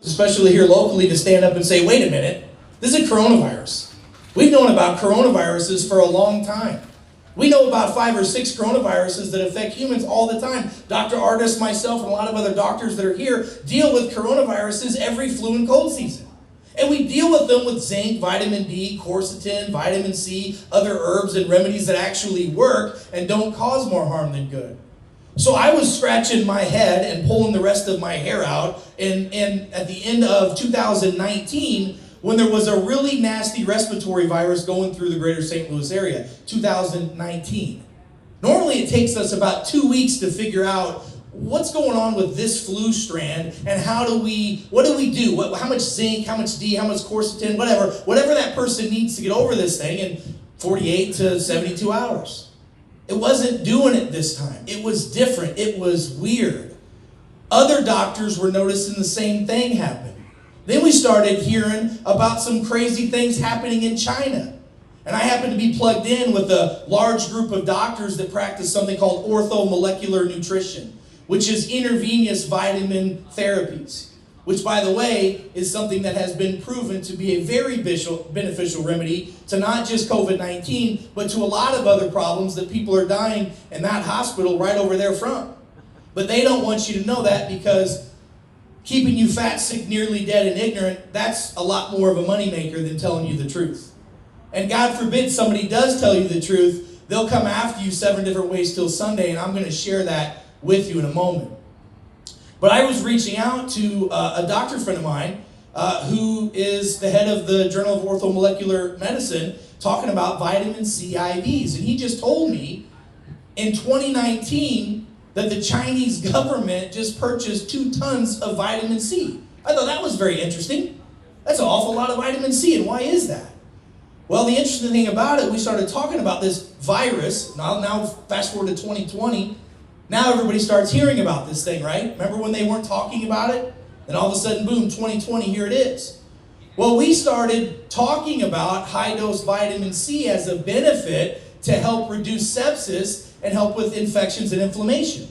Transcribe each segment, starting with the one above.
especially here locally, to stand up and say, wait a minute, this is a coronavirus. We've known about coronaviruses for a long time. We know about 5 or 6 coronaviruses that affect humans all the time. Dr. Artis, myself, and a lot of other doctors that are here deal with coronaviruses every flu and cold season. And we deal with them with zinc, vitamin D, quercetin, vitamin C, other herbs and remedies that actually work and don't cause more harm than good. So I was scratching my head and pulling the rest of my hair out and at the end of 2019 when there was a really nasty respiratory virus going through the greater St. Louis area, 2019. Normally it takes us about 2 weeks to figure out what's going on with this flu strand and what do we do? How much zinc, how much D, how much quercetin, whatever that person needs to get over this thing in 48 to 72 hours. It wasn't doing it this time. It was different. It was weird. Other doctors were noticing the same thing happen. Then we started hearing about some crazy things happening in China. And I happen to be plugged in with a large group of doctors that practice something called orthomolecular nutrition, which is intravenous vitamin therapies, which, by the way, is something that has been proven to be a very beneficial remedy to not just COVID-19, but to a lot of other problems that people are dying in that hospital right over there from. But they don't want you to know that because keeping you fat, sick, nearly dead, and ignorant, that's a lot more of a moneymaker than telling you the truth. And God forbid somebody does tell you the truth, they'll come after you 7 different ways till Sunday, and I'm going to share that with you in a moment. But I was reaching out to a doctor friend of mine who is the head of the Journal of Orthomolecular Medicine talking about vitamin C IVs. And he just told me in 2019 that the Chinese government just purchased 2 tons of vitamin C. I thought that was very interesting. That's an awful lot of vitamin C, and why is that? Well, the interesting thing about it, we started talking about this virus. Now fast forward to 2020. Now everybody starts hearing about this thing, right? Remember when they weren't talking about it? Then all of a sudden, boom, 2020, here it is. Well, we started talking about high-dose vitamin C as a benefit to help reduce sepsis and help with infections and inflammation.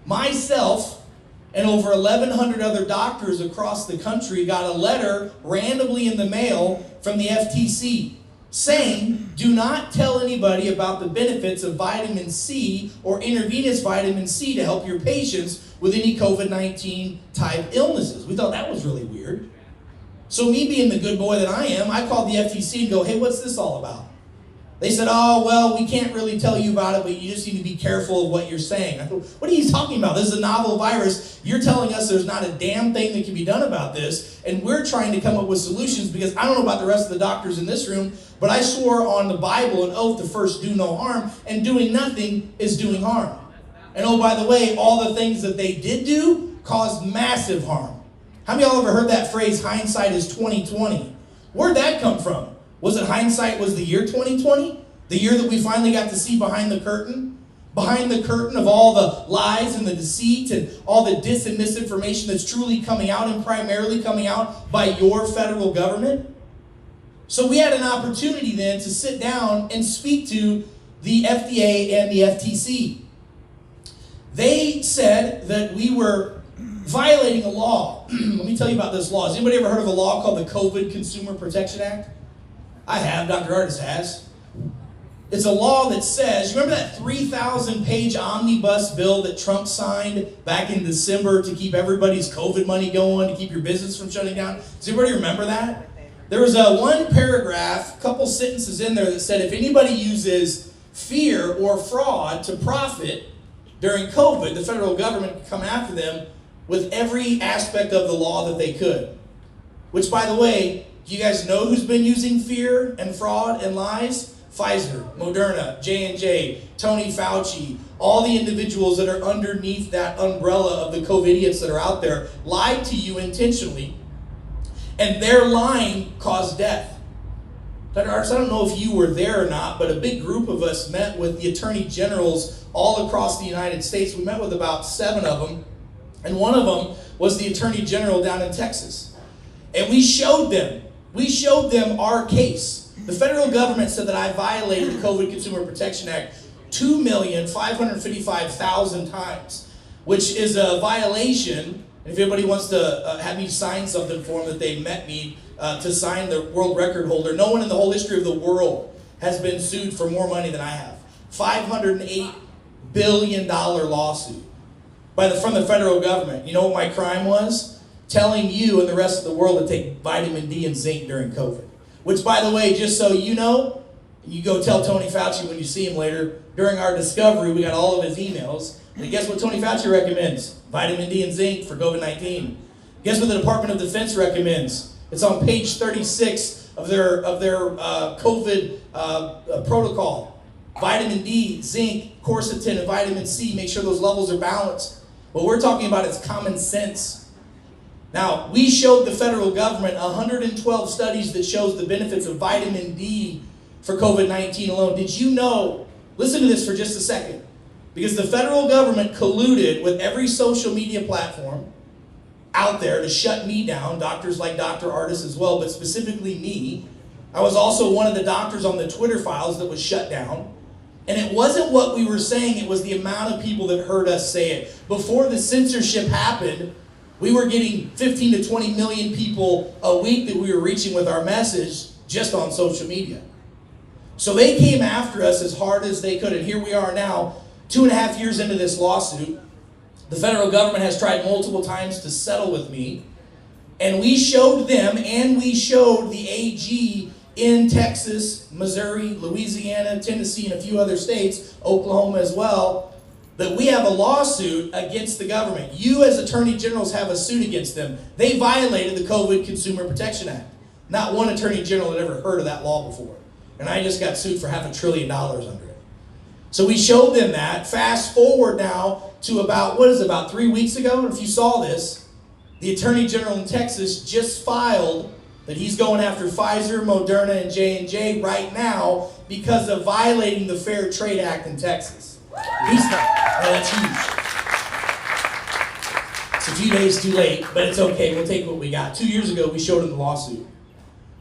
Myself and over 1,100 other doctors across the country got a letter randomly in the mail from the FTC saying, do not tell anybody about the benefits of vitamin C or intravenous vitamin C to help your patients with any COVID-19 type illnesses. We thought that was really weird. So me being the good boy that I am, I called the FTC and go, hey, what's this all about? They said, oh, well, we can't really tell you about it, but you just need to be careful of what you're saying. I thought, what are you talking about? This is a novel virus. You're telling us there's not a damn thing that can be done about this, and we're trying to come up with solutions because I don't know about the rest of the doctors in this room, but I swore on the Bible an oath to first do no harm, and doing nothing is doing harm. And oh, by the way, all the things that they did do caused massive harm. How many of y'all ever heard that phrase, hindsight is 2020? Where'd that come from? Was it hindsight was the year 2020? The year that we finally got to see behind the curtain? Behind the curtain of all the lies and the deceit and all the dis and misinformation that's truly coming out and primarily coming out by your federal government? So we had an opportunity then to sit down and speak to the FDA and the FTC. They said that we were violating a law. Let me tell you about this law. Has anybody ever heard of a law called the COVID Consumer Protection Act? I have. Dr. Artis has. It's a law that says, you remember that 3,000-page omnibus bill that Trump signed back in December to keep everybody's COVID money going, to keep your business from shutting down? Does anybody remember that? There was a 1 paragraph, couple sentences in there that said if anybody uses fear or fraud to profit during COVID, the federal government could come after them with every aspect of the law that they could. Which, by the way, do you guys know who's been using fear and fraud and lies? Pfizer, Moderna, J&J, Tony Fauci, all the individuals that are underneath that umbrella of the COVIDiots that are out there lied to you intentionally, and their lying caused death. Dr. Artis, I don't know if you were there or not, but a big group of us met with the attorney generals all across the United States. We met with about 7 of them, and one of them was the attorney general down in Texas. And we showed them our case. The federal government said that I violated the COVID Consumer Protection Act 2,555,000 times, which is a violation And if anybody wants to have me sign something for them that they met me to sign the world record holder, no one in the whole history of the world has been sued for more money than I have. $508 billion lawsuit from the federal government. You know what my crime was? Telling you and the rest of the world to take vitamin D and zinc during COVID. Which, by the way, just so you know, you go tell Tony Fauci when you see him later, during our discovery, we got all of his emails. And guess what Tony Fauci recommends? Vitamin D and zinc for COVID-19. Guess what the Department of Defense recommends? It's on page 36 of their COVID protocol. Vitamin D, zinc, quercetin, and vitamin C. Make sure those levels are balanced. What we're talking about is common sense. Now, we showed the federal government 112 studies that shows the benefits of vitamin D for COVID-19 alone. Did you know, listen to this for just a second, because the federal government colluded with every social media platform out there to shut me down, doctors like Dr. Artis as well, but specifically me. I was also one of the doctors on the Twitter files that was shut down. And it wasn't what we were saying, it was the amount of people that heard us say it. Before the censorship happened, we were getting 15 to 20 million people a week that we were reaching with our message just on social media. So they came after us as hard as they could, and here we are now, 2.5 years into this lawsuit. The federal government has tried multiple times to settle with me, and we showed them, and we showed the AG in Texas, Missouri, Louisiana, Tennessee, and a few other states, Oklahoma as well, that we have a lawsuit against the government. You as attorney generals have a suit against them. They violated the COVID Consumer Protection Act. Not one attorney general had ever heard of that law before. And I just got sued for $500 billion under it. So we showed them that. Fast forward now to about 3 weeks ago, and if you saw this, the attorney general in Texas just filed that he's going after Pfizer, Moderna, and J&J right now because of violating the Fair Trade Act in Texas. That's huge. It's a few days too late, but it's okay. We'll take what we got. 2 years ago, we showed him the lawsuit.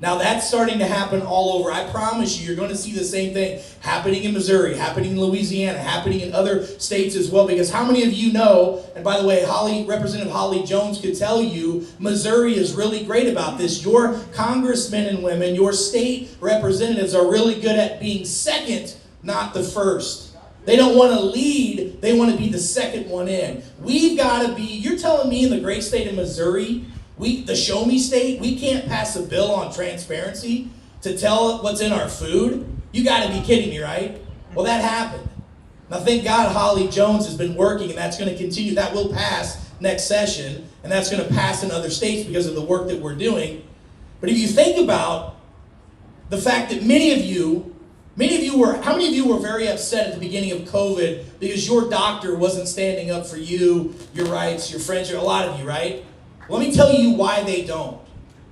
Now that's starting to happen all over. I promise you, you're going to see the same thing happening in Missouri, happening in Louisiana, happening in other states as well. Because how many of you know, and by the way, Representative Holly Jones could tell you, Missouri is really great about this. Your congressmen and women, your state representatives are really good at being second, not the first. They don't want to lead, they want to be the second one in. We've got to be, you're telling me in the great state of Missouri, the show me state, we can't pass a bill on transparency to tell what's in our food? You got to be kidding me, right? Well, that happened. Now, thank God Holly Jones has been working, and that's going to continue. That will pass next session, and that's going to pass in other states because of the work that we're doing. But if you think about the fact that how many of you were very upset at the beginning of COVID because your doctor wasn't standing up for you, your rights, your friends, a lot of you, right? Let me tell you why they don't.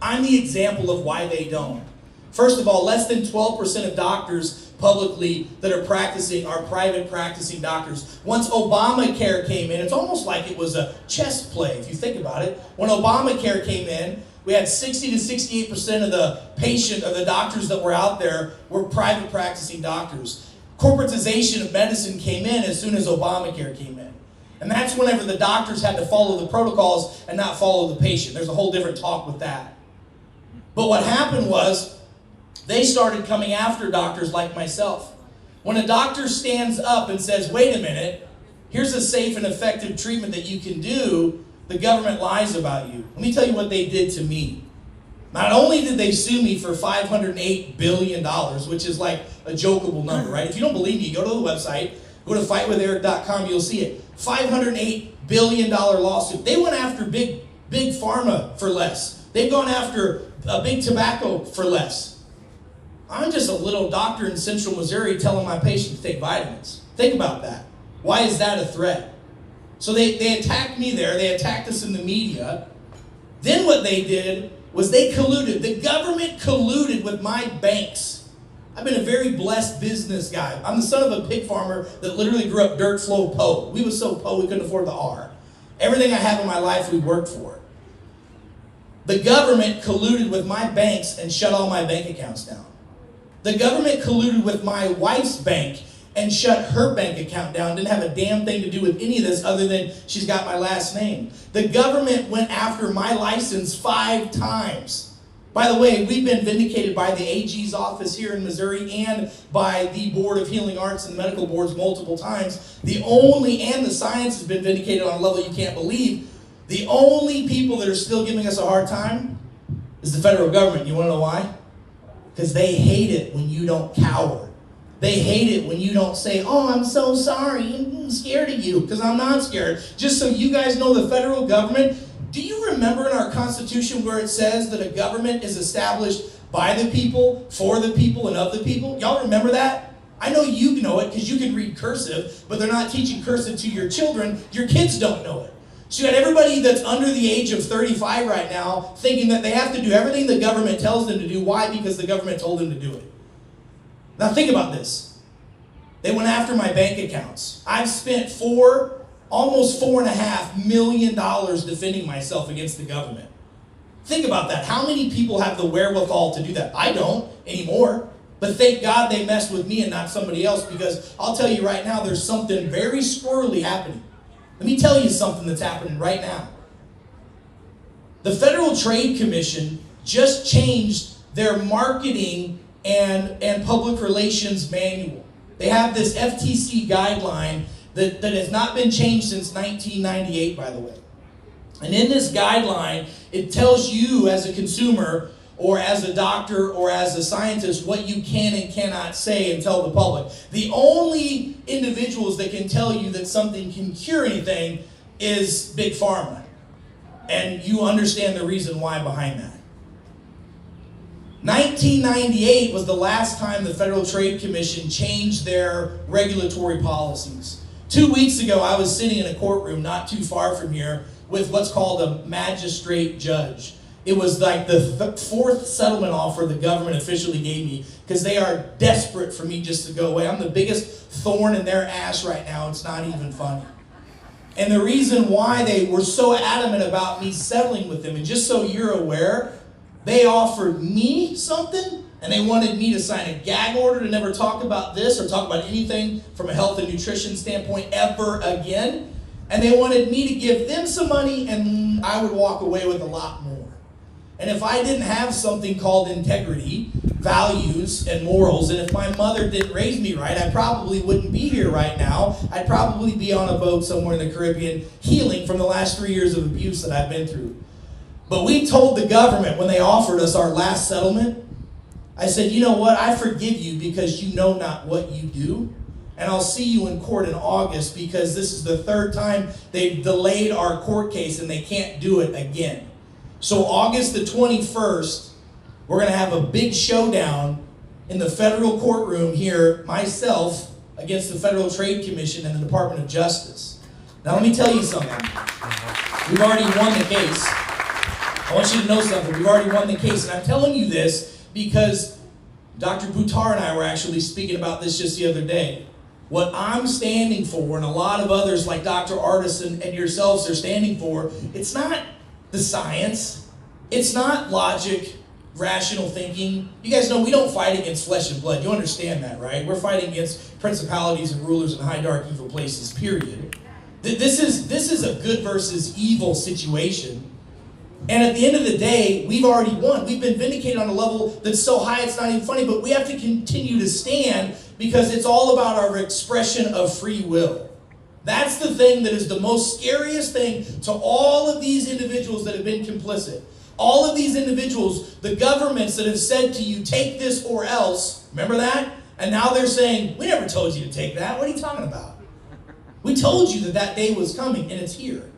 I'm the example of why they don't. First of all, less than 12% of doctors publicly that are practicing are private practicing doctors. Once Obamacare came in, it's almost like it was a chess play, if you think about it. When Obamacare came in, we had 60 to 68% of the doctors that were out there were private practicing doctors. Corporatization of medicine came in as soon as Obamacare came in. And that's whenever the doctors had to follow the protocols and not follow the patient. There's a whole different talk with that. But what happened was, they started coming after doctors like myself. When a doctor stands up and says, wait a minute, here's a safe and effective treatment that you can do, the government lies about you. Let me tell you what they did to me. Not only did they sue me for $508 billion, which is like a jokeable number, right? If you don't believe me, go to the website, go to fightwitheric.com, you'll see it. $508 billion lawsuit. They went after big pharma for less. They've gone after big tobacco for less. I'm just a little doctor in central Missouri telling my patients to take vitamins. Think about that. Why is that a threat? So they attacked me there. They attacked us in the media. Then what they did was they colluded. The government colluded with my banks. I've been a very blessed business guy. I'm the son of a pig farmer that literally grew up dirt flow po. We was so po we couldn't afford the R. Everything I have in my life we worked for. The government colluded with my banks and shut all my bank accounts down. The government colluded with my wife's bank and shut her bank account down. Didn't have a damn thing to do with any of this other than she's got my last name. The government went after my license 5 times. By the way, we've been vindicated by the AG's office here in Missouri and by the Board of Healing Arts and medical boards multiple times. And the science has been vindicated on a level you can't believe. The only people that are still giving us a hard time is the federal government. You want to know why? Because they hate it when you don't cower. They hate it when you don't say, oh, I'm so sorry, I'm scared of you, because I'm not scared. Just so you guys know, the federal government, do you remember in our Constitution where it says that a government is established by the people, for the people, and of the people? Y'all remember that? I know you know it because you can read cursive, but they're not teaching cursive to your children. Your kids don't know it. So you got everybody that's under the age of 35 right now thinking that they have to do everything the government tells them to do. Why? Because the government told them to do it. Now think about this. They went after my bank accounts. I've spent almost $4.5 million defending myself against the government. Think about that. How many people have the wherewithal to do that? I don't anymore. But thank God they messed with me and not somebody else, because I'll tell you right now, there's something very squirrely happening. Let me tell you something that's happening right now. The Federal Trade Commission just changed their marketing and public relations manual. They have this FTC guideline that has not been changed since 1998, by the way. And in this guideline, it tells you as a consumer or as a doctor or as a scientist what you can and cannot say and tell the public. The only individuals that can tell you that something can cure anything is Big Pharma. And you understand the reason why behind that. 1998 was the last time the Federal Trade Commission changed their regulatory policies. 2 weeks ago, I was sitting in a courtroom not too far from here with what's called a magistrate judge. It was like the 4th settlement offer the government officially gave me because they are desperate for me just to go away. I'm the biggest thorn in their ass right now. It's not even funny. And the reason why they were so adamant about me settling with them, and just so you're aware, they offered me something and they wanted me to sign a gag order to never talk about this or talk about anything from a health and nutrition standpoint ever again. And they wanted me to give them some money and I would walk away with a lot more. And if I didn't have something called integrity, values, and morals, and if my mother didn't raise me right, I probably wouldn't be here right now. I'd probably be on a boat somewhere in the Caribbean healing from the last 3 years of abuse that I've been through. But we told the government when they offered us our last settlement, I said, you know what, I forgive you because you know not what you do. And I'll see you in court in August because this is the 3rd time they've delayed our court case and they can't do it again. So August the 21st, we're going to have a big showdown in the federal courtroom here, myself, against the Federal Trade Commission and the Department of Justice. Now let me tell you something. We've already won the case. I want you to know something. We've already won the case. And I'm telling you this because Dr. Buttar and I were actually speaking about this just the other day. What I'm standing for, and a lot of others like Dr. Artisan and yourselves are standing for, it's not the science. It's not logic, rational thinking. You guys know we don't fight against flesh and blood. You understand that, right? We're fighting against principalities and rulers in high, dark, evil places, period. This is a good versus evil situation. And at the end of the day, we've already won. We've been vindicated on a level that's so high it's not even funny, but we have to continue to stand because it's all about our expression of free will. That's the thing that is the most scariest thing to all of these individuals that have been complicit. All of these individuals, the governments that have said to you, take this or else, remember that? And now they're saying, we never told you to take that. What are you talking about? We told you that that day was coming and it's here.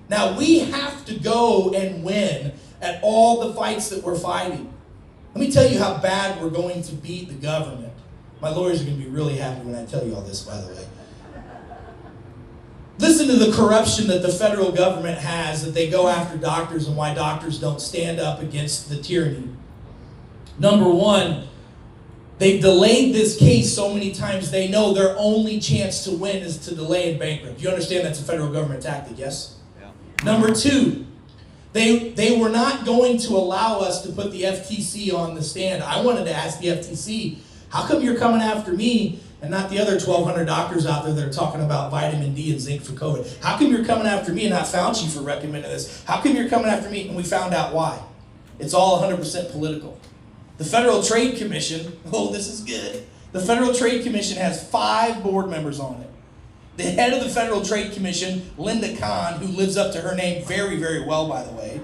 Now we have to go and win at all the fights that we're fighting. Let me tell you how bad we're going to beat the government. My lawyers are going to be really happy when I tell you all this, by the way. Listen to the corruption that the federal government has, that they go after doctors and why doctors don't stand up against the tyranny. Number one, they've delayed this case so many times they know their only chance to win is to delay and bankrupt. You understand that's a federal government tactic, yes? Yeah. Number two, they were not going to allow us to put the FTC on the stand. I wanted to ask the FTC, how come you're coming after me and not the other 1,200 doctors out there that are talking about vitamin D and zinc for COVID? How come you're coming after me and not Fauci for recommending this? How come you're coming after me? And we found out why. It's all 100% political. The Federal Trade Commission, oh, this is good. The Federal Trade Commission has 5 board members on it. The head of the Federal Trade Commission, Linda Kahn, who lives up to her name very, very well, by the way,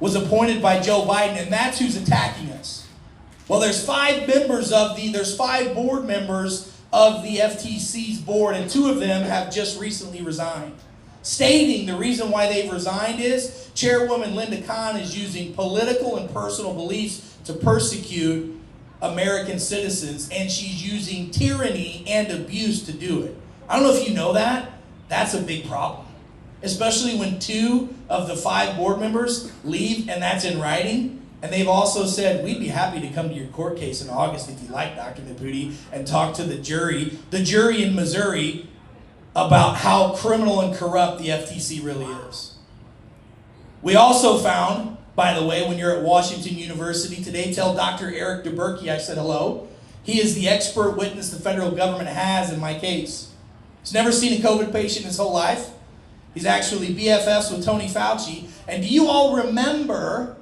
was appointed by Joe Biden, and that's who's attacking us. Well, there's 5 board members of the FTC's board, and 2 of them have just recently resigned, stating the reason why they've resigned is Chairwoman Linda Kahn is using political and personal beliefs to persecute American citizens, and she's using tyranny and abuse to do it. I don't know if you know that. That's a big problem. Especially when 2 of the 5 board members leave, and that's in writing. And they've also said, we'd be happy to come to your court case in August if you like, Dr. Nepute, and talk to the jury in Missouri, about how criminal and corrupt the FTC really is. We also found, by the way, when you're at Washington University today, tell Dr. Eric DeBerkey I said hello. He is the expert witness the federal government has in my case. He's never seen a COVID patient in his whole life. He's actually BFFs with Tony Fauci. And do you all remember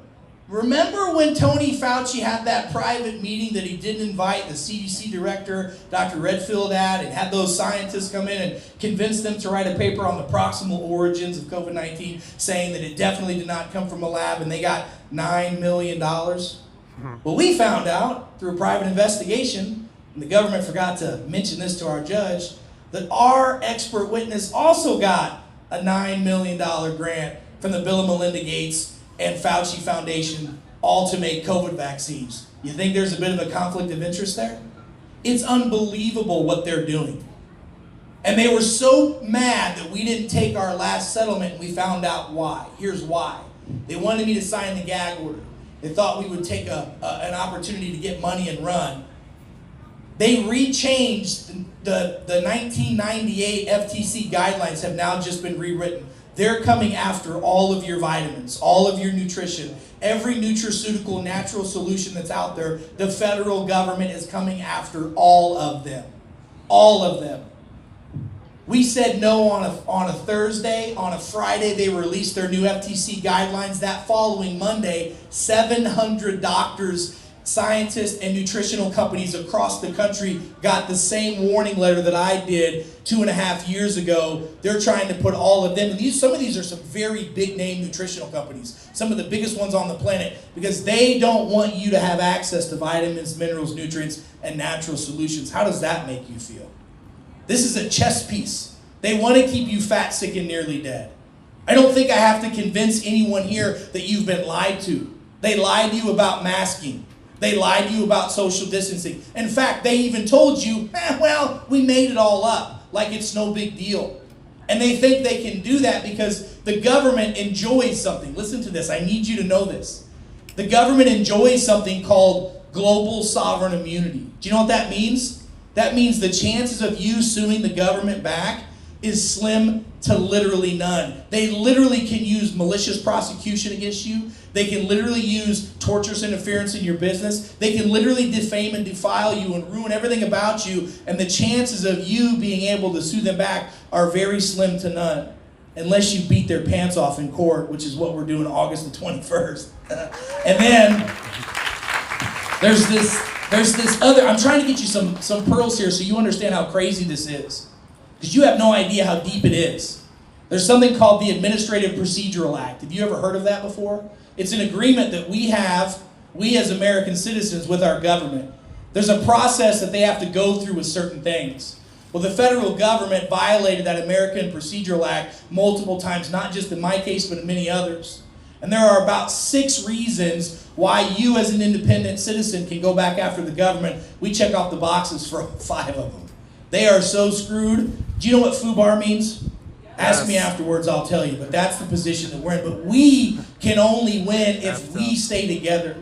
when Tony Fauci had that private meeting that he didn't invite the CDC director, Dr. Redfield, at, and had those scientists come in and convince them to write a paper on the proximal origins of COVID-19, saying that it definitely did not come from a lab, and they got $9 million? Well, we found out through a private investigation, and the government forgot to mention this to our judge, that our expert witness also got a $9 million grant from the Bill and Melinda Gates and Fauci Foundation, all to make COVID vaccines. You think there's a bit of a conflict of interest there? It's unbelievable what they're doing. And they were so mad that we didn't take our last settlement, and we found out why. Here's why. They wanted me to sign the gag order. They thought we would take an opportunity to get money and run. They rechanged the 1998 FTC guidelines have now just been rewritten. They're coming after all of your vitamins, all of your nutrition, every nutraceutical natural solution that's out there. The federal government is coming after all of them. All of them. We said no on a Thursday. On a Friday, they released their new FTC guidelines. That following Monday, 700 doctors, scientists, and nutritional companies across the country got the same warning letter that I did 2.5 years ago. They're trying to put all of them, and some of these are some very big name nutritional companies, some of the biggest ones on the planet, because they don't want you to have access to vitamins, minerals, nutrients, and natural solutions. How does that make you feel? This is a chess piece. They want to keep you fat, sick, and nearly dead. I don't think I have to convince anyone here that you've been lied to. They lied to you about masking. They lied to you about social distancing. In fact, they even told you, well, we made it all up, like it's no big deal. And they think they can do that because the government enjoys something. Listen to this. I need you to know this. The government enjoys something called global sovereign immunity. Do you know what that means? That means the chances of you suing the government back is slim to literally none. They literally can use malicious prosecution against you. They can literally use torturous interference in your business. They can literally defame and defile you and ruin everything about you, and the chances of you being able to sue them back are very slim to none, unless you beat their pants off in court, which is what we're doing August the 21st. And then there's this other, I'm trying to get you some pearls here so you understand how crazy this is, because you have no idea how deep it is. There's something called the Administrative Procedural Act. Have you ever heard of that before? It's an agreement that we as American citizens, with our government. There's a process that they have to go through with certain things. Well, the federal government violated that American Procedural Act multiple times, not just in my case, but in many others. And there are about 6 reasons why you as an independent citizen can go back after the government. We check off the boxes for 5 of them. They are so screwed. Do you know what FUBAR means? Ask me afterwards, I'll tell you. But that's the position that we're in. But we can only win if we stay together.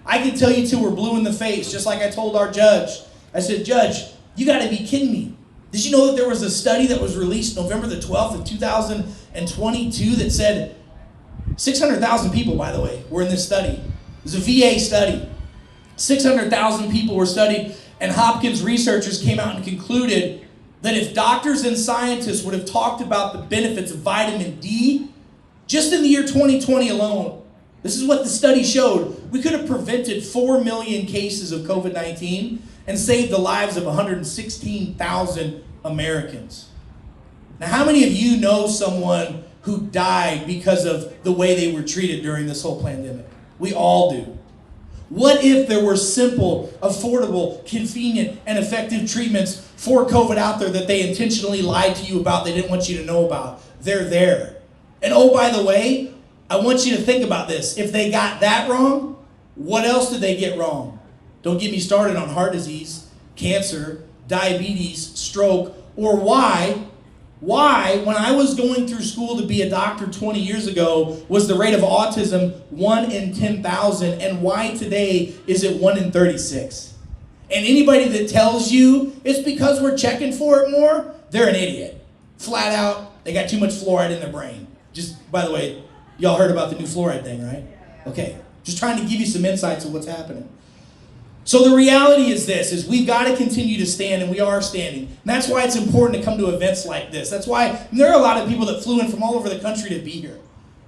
I can tell you till we're blue in the face, just like I told our judge. I said, Judge, you got to be kidding me. Did you know that there was a study that was released November the 12th of 2022 that said 600,000 people, by the way, were in this study. It was a VA study. 600,000 people were studied, And Hopkins researchers came out and concluded that if doctors and scientists would have talked about the benefits of vitamin D, just in the year 2020 alone, this is what the study showed, we could have prevented 4 million cases of COVID-19 and saved the lives of 116,000 Americans. Now, how many of you know someone who died because of the way they were treated during this whole pandemic? We all do. What if there were simple, affordable, convenient, and effective treatments for COVID out there that they intentionally lied to you about, they didn't want you to know about? They're there. And oh, by the way, I want you to think about this. If they got that wrong, what else did they get wrong? Don't get me started on heart disease, cancer, diabetes, stroke, or why, when I was going through school to be a doctor 20 years ago, was the rate of autism 1 in 10,000, and why today is it 1 in 36? And anybody that tells you it's because we're checking for it more, they're an idiot. Flat out, they got too much fluoride in their brain. Just, by the way, y'all heard about the new fluoride thing, right? Okay, just trying to give you some insights of what's happening. So the reality is this, is we've got to continue to stand, and we are standing. And that's why it's important to come to events like this. That's why there are a lot of people that flew in from all over the country to be here.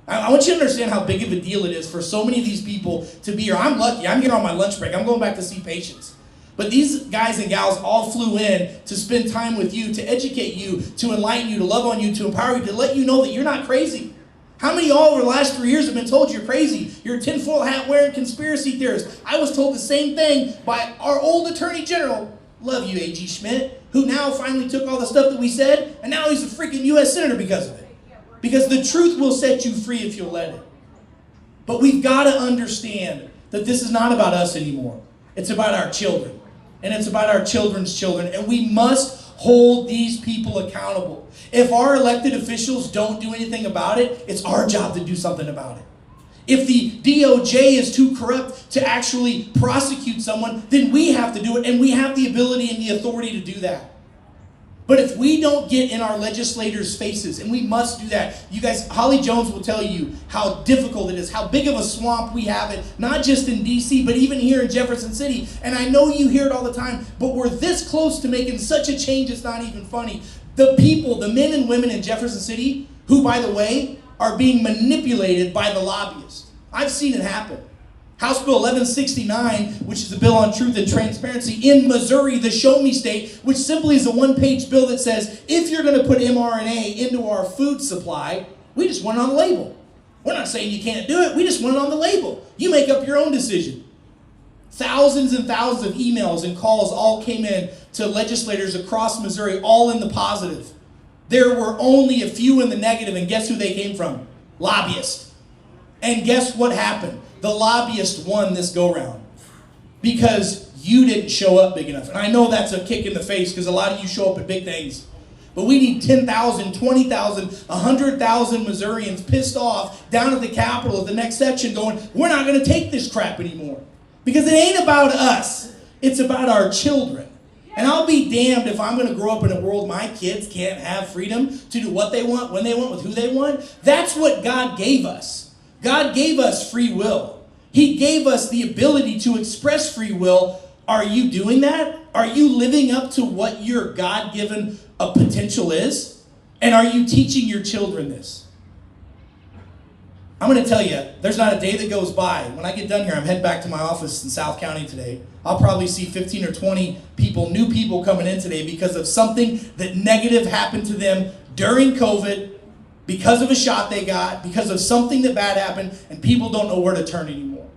I want you to understand how big of a deal it is for so many of these people to be here. I'm lucky. I'm here on my lunch break. I'm going back to see patients. But these guys and gals all flew in to spend time with you, to educate you, to enlighten you, to love on you, to empower you, to let you know that you're not crazy. How many of y'all over the last 3 years have been told you're crazy? You're a tinfoil hat wearing conspiracy theorist. I was told the same thing by our old Attorney General, love you, A.G. Schmidt, who now finally took all the stuff that we said, and now he's a freaking U.S. Senator because of it. Because the truth will set you free if you'll let it. But we've got to understand that this is not about us anymore. It's about our children. And it's about our children's children. And we must hold these people accountable. If our elected officials don't do anything about it, it's our job to do something about it. If the DOJ is too corrupt to actually prosecute someone, then we have to do it, and we have the ability and the authority to do that. But if we don't get in our legislators' faces, and we must do that, you guys, Holly Jones will tell you how difficult it is, how big of a swamp we have it, not just in D.C., but even here in Jefferson City. And I know you hear it all the time, but we're this close to making such a change, it's not even funny. The people, the men and women in Jefferson City, who, by the way, are being manipulated by the lobbyists. I've seen it happen. House Bill 1169, which is a bill on truth and transparency in Missouri, the show me state, which simply is a one-page bill that says, if you're going to put mRNA into our food supply, we just want it on the label. We're not saying you can't do it, we just want it on the label. You make up your own decision. Thousands and thousands of emails and calls all came in to legislators across Missouri, all in the positive. There were only a few in the negative, and guess who they came from? Lobbyists. And guess what happened? The lobbyist won this go-round because you didn't show up big enough. And I know that's a kick in the face because a lot of you show up at big things. But we need 10,000, 20,000, 100,000 Missourians pissed off down at the Capitol at the next section going, we're not going to take this crap anymore. Because it ain't about us. It's about our children. And I'll be damned if I'm going to grow up in a world my kids can't have freedom to do what they want, when they want, with who they want. That's what God gave us. God gave us free will. He gave us the ability to express free will. Are you doing that? Are you living up to what your God-given potential is? And are you teaching your children this? I'm going to tell you, there's not a day that goes by. When I get done here, I'm heading back to my office in South County today. I'll probably see 15 or 20 people, new people coming in today because of something that negative happened to them during COVID, because of a shot they got, because of something that bad happened, and people don't know where to turn anymore.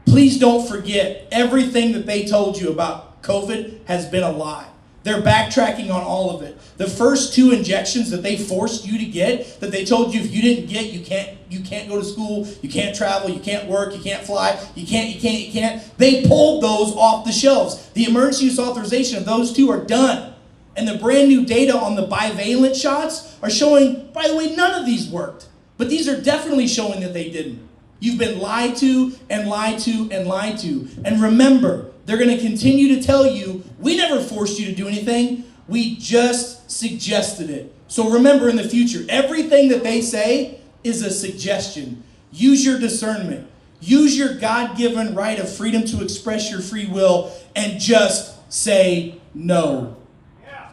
Please don't forget, everything that they told you about COVID has been a lie. They're backtracking on all of it. The first 2 injections that they forced you to get, that they told you if you didn't get, you can't go to school, you can't travel, you can't work, you can't fly, you can't. They pulled those off the shelves. The emergency use authorization of those 2 are done. And the brand new data on the bivalent shots are showing, by the way, none of these worked. But these are definitely showing that they didn't. You've been lied to and lied to and lied to. And remember, they're going to continue to tell you, we never forced you to do anything. We just suggested it. So remember in the future, everything that they say is a suggestion. Use your discernment. Use your God-given right of freedom to express your free will and just say no.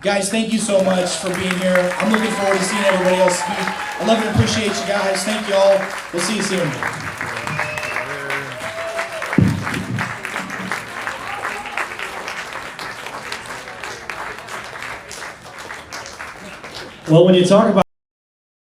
Guys, thank you so much for being here. I'm looking forward to seeing everybody else speak. I love and appreciate you guys. Thank you all. We'll see you soon. Well, when you talk about